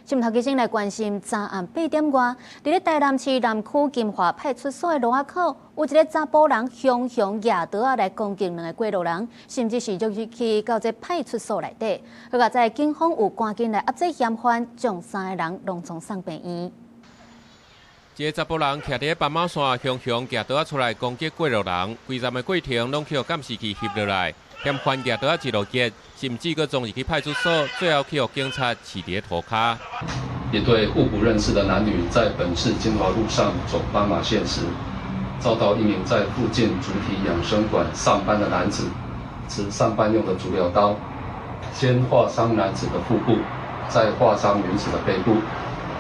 新闻头记者来关心，昨暗8点外，伫咧台南市南区金华派出所的路仔口，有一个查甫人凶举刀啊来攻击两个过路人，甚至是去到这派出所内底。好在警方有赶紧来压制嫌犯，将3个人拢送上病院。一个查甫人徛伫斑马线，凶举刀出来攻击过路人，规站的过程拢去监视器翕落来。嫌犯举刀一路劫，甚至佫撞入去派出所，最后去互警察饲伫涂骹。一对互不认识的男女在本市金华路上走斑马线时，遭到一名在附近主体养生馆上班的男子持上班用的竹燎刀，先划伤男子的腹部，再划伤女子的背部。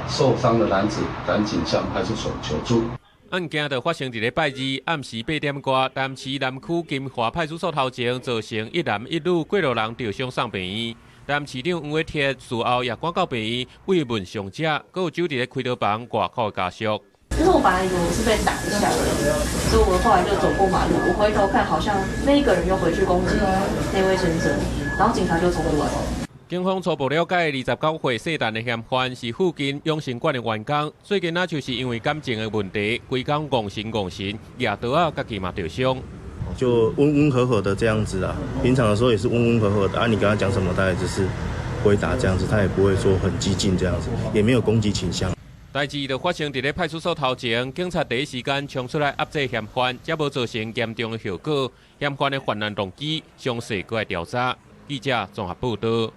受伤的男子赶紧向派出所求助。案件就发生伫咧拜二暗时8点多，台南市南区金华派出所头前，造成一男一女过路人受伤上病院。台南市长黄伟铁事后也赶到病院慰问伤者，佫有走伫咧开刀房外口的家属。其实我本来以为我是被打一下而已，所以我后来就走过马路，我回头看，好像那一个人又回去攻击那位先生，然后警察就冲出来。警方初步了解，29岁姓陈的嫌犯是附近养生馆的员工，最近就是因为感情的问题，规工戇神，举刀啊，家己嘛受伤。就温温和和的这样子啊，平常的时候也是温温和和的啊，你跟他讲什么，大概就是回答这样子，他也不会说很激进这样子，也没有攻击倾向。代志就发生伫咧派出所头前，警察第一时间冲出来压制嫌犯，才无造成严重的后果。嫌犯的犯案动机详细搁来调查。记者综合报道。